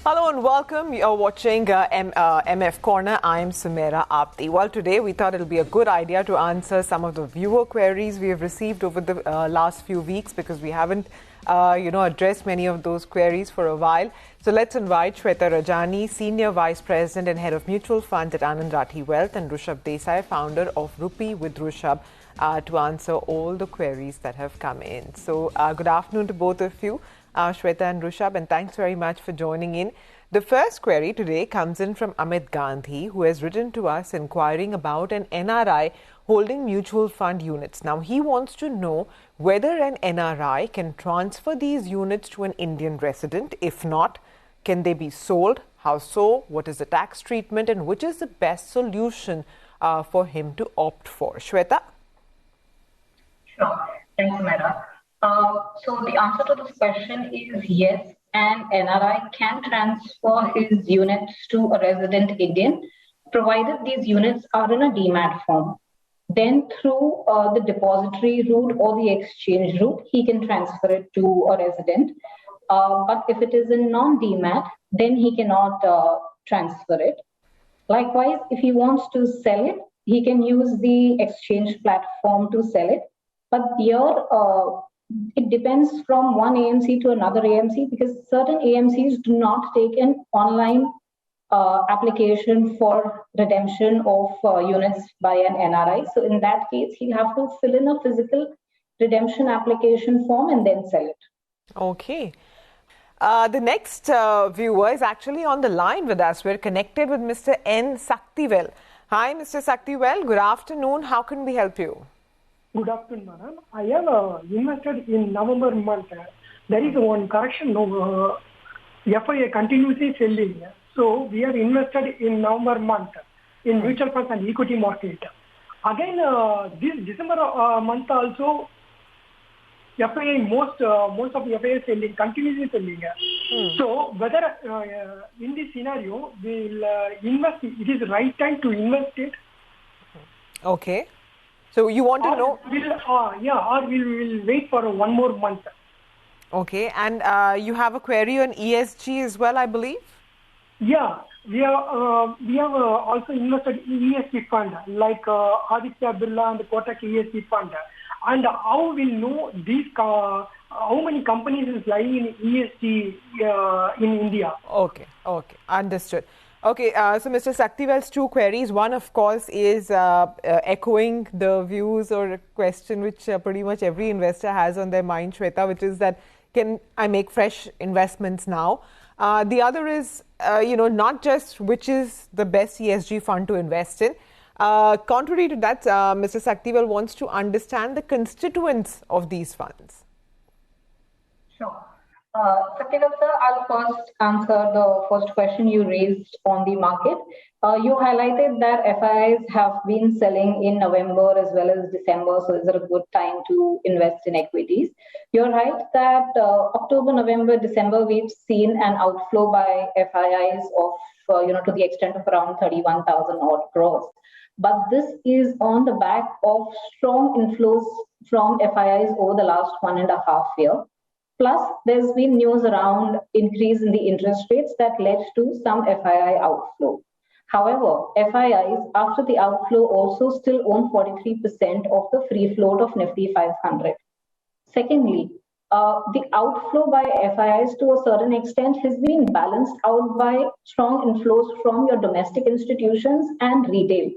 Hello and welcome. You're watching MF Corner. I'm Sumaira Apti. Well, today we thought it'll be a good idea to answer some of the viewer queries we have received over the last few weeks because we haven't, addressed many of those queries for a while. So let's invite Shweta Rajani, Senior Vice President and Head of Mutual Funds at Anand Rathi Wealth, and Rushabh Desai, founder of Rupee with Rushabh, to answer all the queries that have come in. So good afternoon to both of you. Shweta and Rushabh, and thanks very much for joining in. The first query today comes in from Amit Gandhi, who has written to us inquiring about an NRI holding mutual fund units. Now, he wants to know whether an NRI can transfer these units to an Indian resident. If not, can they be sold? How so? What is the tax treatment? And which is the best solution for him to opt for? Shweta? Sure. Thanks, Mera. So the answer to this question is yes, an NRI can transfer his units to a resident Indian, provided these units are in a demat form. Then through the depository route or the exchange route, he can transfer it to a resident. But if it is in non-demat, then he cannot transfer it. Likewise, if he wants to sell it, he can use the exchange platform to sell it. But here, it depends from one AMC to another AMC because certain AMCs do not take an online application for redemption of units by an NRI. So in that case, he'll have to fill in a physical redemption application form and then sell it. Okay. The next viewer is actually on the line with us. We're connected with Mr. N. Saktivel. Hi, Mr. Saktivel. Good afternoon. How can we help you? Good afternoon, madam. I have invested in November month. There is one correction. FIA continuously selling. So we are invested in November month in mutual funds and equity market. Again, this December month also, FIA most of the FIA selling continuously selling. So whether in this scenario we'll invest, it is right time to invest it. Okay. So you want to know? Or we'll wait for one more month. Okay, and you have a query on ESG as well, I believe? Yeah, we have also invested in ESG fund like Aditya Birla and Kotak ESG fund. And how we'll know these how many companies is lying in ESG in India? Okay, understood. Okay, so Mr. Saktivel's two queries. One, of course, is echoing the views or a question which pretty much every investor has on their mind, Shweta, which is that can I make fresh investments now? The other is, not just which is the best ESG fund to invest in. Contrary to that, Mr. Saktivel wants to understand the constituents of these funds. Sure. Saktivel sir, I'll first answer the first question you raised on the market. You highlighted that FIIs have been selling in November as well as December, so is it a good time to invest in equities? You're right that October, November, December, we've seen an outflow by FIIs of, to the extent of around 31,000 odd crores. But this is on the back of strong inflows from FIIs over the last 1.5 years. Plus, there's been news around increase in the interest rates that led to some FII outflow. However, FIIs, after the outflow, also still own 43% of the free float of Nifty 500. Secondly, the outflow by FIIs to a certain extent has been balanced out by strong inflows from your domestic institutions and retail.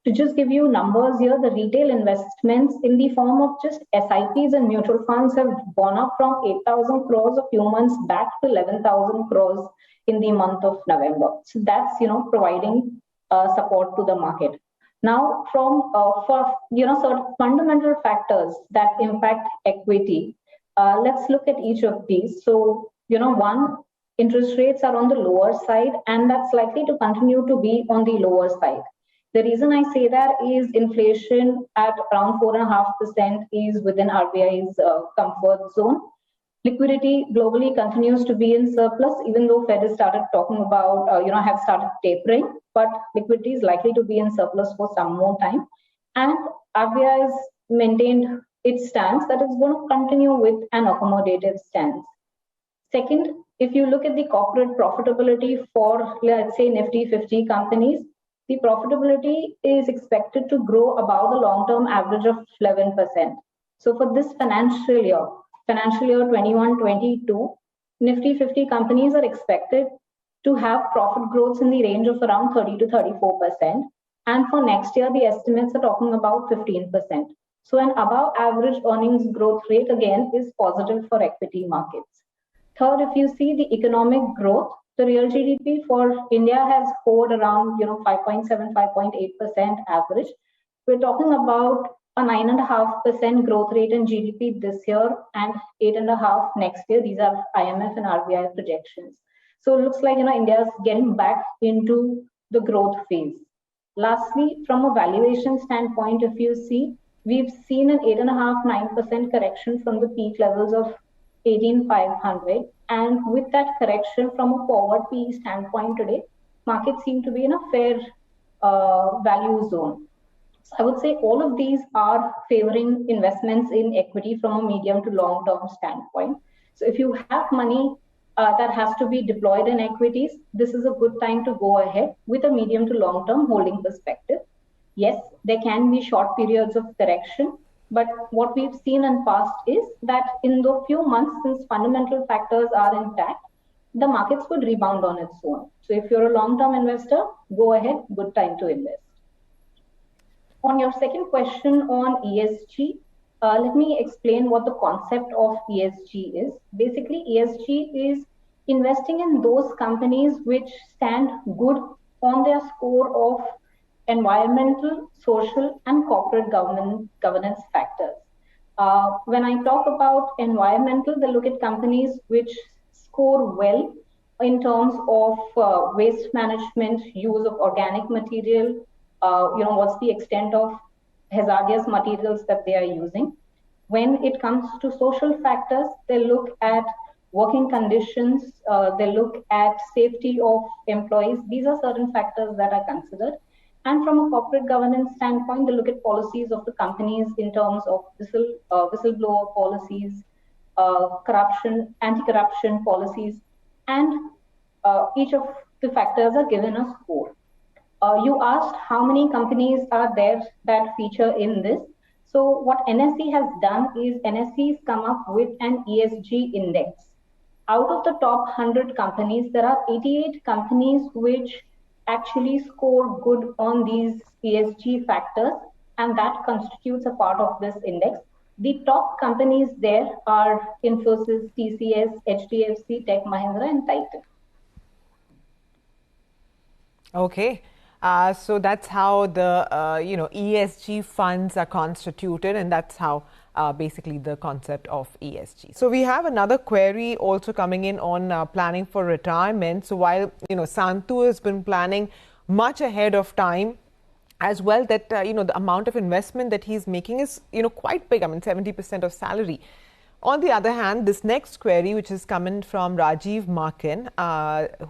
To just give you numbers here, the retail investments in the form of just SIPs and mutual funds have gone up from 8,000 crores a few months back to 11,000 crores in the month of November. So that's, providing support to the market. Now, for certain fundamental factors that impact equity, let's look at each of these. So, one, interest rates are on the lower side, and that's likely to continue to be on the lower side. The reason I say that is inflation at around 4.5% is within RBI's comfort zone. Liquidity globally continues to be in surplus, even though Fed has started talking about, have started tapering, but liquidity is likely to be in surplus for some more time. And RBI has maintained its stance that it's going to continue with an accommodative stance. Second, If you look at the corporate profitability for, let's say, Nifty 50 companies, the profitability is expected to grow above the long-term average of 11%. So for this financial year 21-22, Nifty 50 companies are expected to have profit growth in the range of around 30 to 34%. And for next year, the estimates are talking about 15%. So an above average earnings growth rate again is positive for equity markets. Third, if you see the economic growth, the real GDP for India has hovered around 5.7, 5.8% average. We're talking about a 9.5% growth rate in GDP this year and 8.5% next year. These are IMF and RBI projections. So it looks like India is getting back into the growth phase. Lastly, from a valuation standpoint, if you see, we've seen an 8.5%, 9% correction from the peak levels of 18,500. And with that correction from a forward PE standpoint today, markets seem to be in a fair value zone. So I would say all of these are favoring investments in equity from a medium to long term standpoint. So if you have money that has to be deployed in equities, this is a good time to go ahead with a medium to long term holding perspective. Yes, there can be short periods of correction, but what we've seen in past is that in the few months, since fundamental factors are intact, the markets could rebound on its own. So if you're a long-term investor, go ahead, good time to invest. On your second question on ESG, let me explain what the concept of ESG is. Basically, ESG is investing in those companies which stand good on their score of environmental, social, and corporate governance factors. When I talk about environmental, they look at companies which score well in terms of waste management, use of organic material, what's the extent of hazardous materials that they are using. When it comes to social factors, they look at working conditions, they look at safety of employees. These are certain factors that are considered. And from a corporate governance standpoint, they look at policies of the companies in terms of whistleblower policies, corruption, anti-corruption policies, and each of the factors are given a score. You asked how many companies are there that feature in this. So what NSE has done is NSE has come up with an ESG index. Out of the top 100 companies, there are 88 companies which actually score good on these ESG factors, and that constitutes a part of this index. The top companies there are Infosys, TCS, HDFC, Tech Mahindra, and Titan. Okay. So that's how the ESG funds are constituted, and that's how basically the concept of ESG. So we have another query also coming in on planning for retirement. So while Santu has been planning much ahead of time as well, that the amount of investment that he's making is quite big. I mean 70% of salary. On the other hand, this next query, which is coming from Rajiv Makin,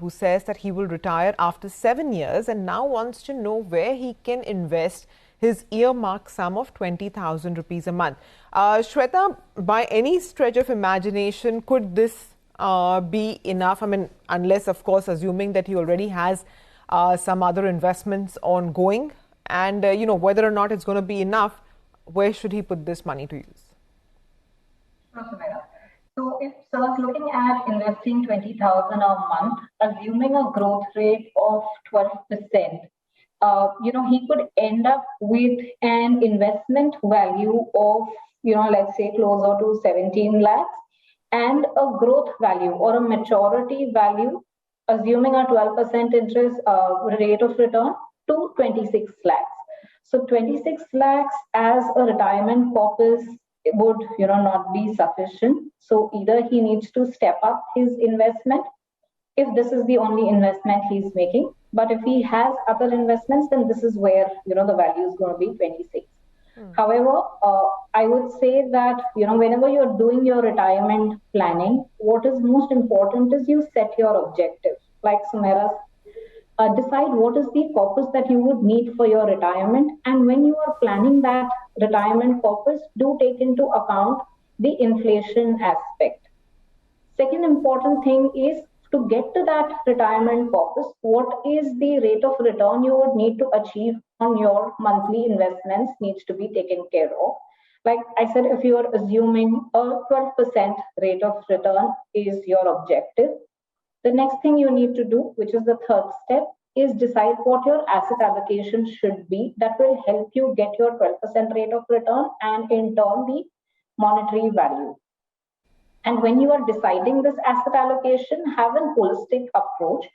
who says that he will retire after 7 years and now wants to know where he can invest his earmark sum of 20,000 rupees a month. Shweta, by any stretch of imagination, could this be enough? I mean, unless, of course, assuming that he already has some other investments ongoing, and whether or not it's going to be enough, where should he put this money to use? So if sir is looking at investing 20,000 a month, assuming a growth rate of 12%, he could end up with an investment value of, let's say closer to 17 lakhs and a growth value or a maturity value, assuming a 12% interest rate of return, to 26 lakhs. So 26 lakhs as a retirement corpus would not be sufficient. So either he needs to step up his investment if this is the only investment he's making, but if he has other investments, then this is where the value is going to be 26. However, I would say that whenever you're doing your retirement planning, what is most important is you set your objective. Like Sumaira, decide what is the corpus that you would need for your retirement, and when you are planning that retirement corpus, do take into account the inflation aspect. Second important thing is to get to that retirement purpose, what is the rate of return you would need to achieve on your monthly investments needs to be taken care of. Like I said, if you are assuming a 12% rate of return is your objective, the next thing you need to do, which is the third step, is decide what your asset allocation should be that will help you get your 12% rate of return and in turn the monetary value. And when you are deciding this asset allocation, have an holistic approach,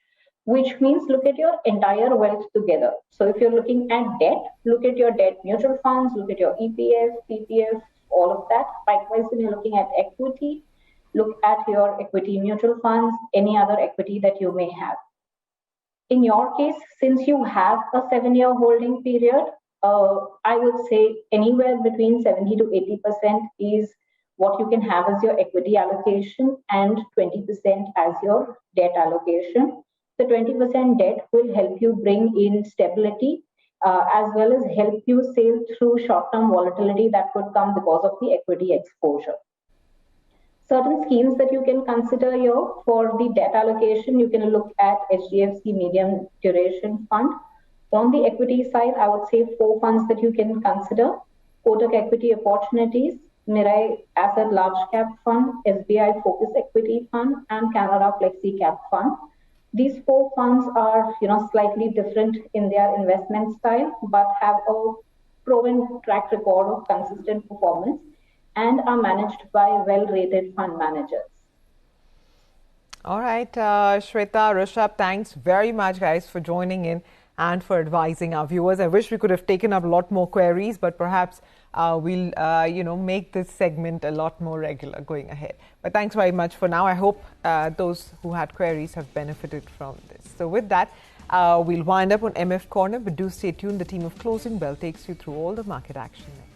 which means look at your entire wealth together. So if you're looking at debt, look at your debt mutual funds, look at your EPF, PPF, all of that. Likewise, when you're looking at equity, look at your equity mutual funds, any other equity that you may have. In your case, since you have a 7-year holding period, I would say anywhere between 70 to 80% is what you can have as your equity allocation and 20% as your debt allocation. The 20% debt will help you bring in stability as well as help you sail through short-term volatility that could come because of the equity exposure. Certain schemes that you can consider here for the debt allocation, you can look at HDFC Medium Duration Fund. On the equity side, I would say 4 funds that you can consider: Kotak Equity Opportunities, Mirai Asset Large Cap Fund, SBI Focus Equity Fund, and Canara Flexi Cap Fund. These 4 funds are, slightly different in their investment style, but have a proven track record of consistent performance and are managed by well-rated fund managers. All right, Shweta, Rishabh, thanks very much, guys, for joining in and for advising our viewers. I wish we could have taken up a lot more queries, but perhaps we'll, make this segment a lot more regular going ahead. But thanks very much for now. I hope those who had queries have benefited from this. So with that, we'll wind up on MF Corner, but do stay tuned. The team of Closing Bell takes you through all the market action next.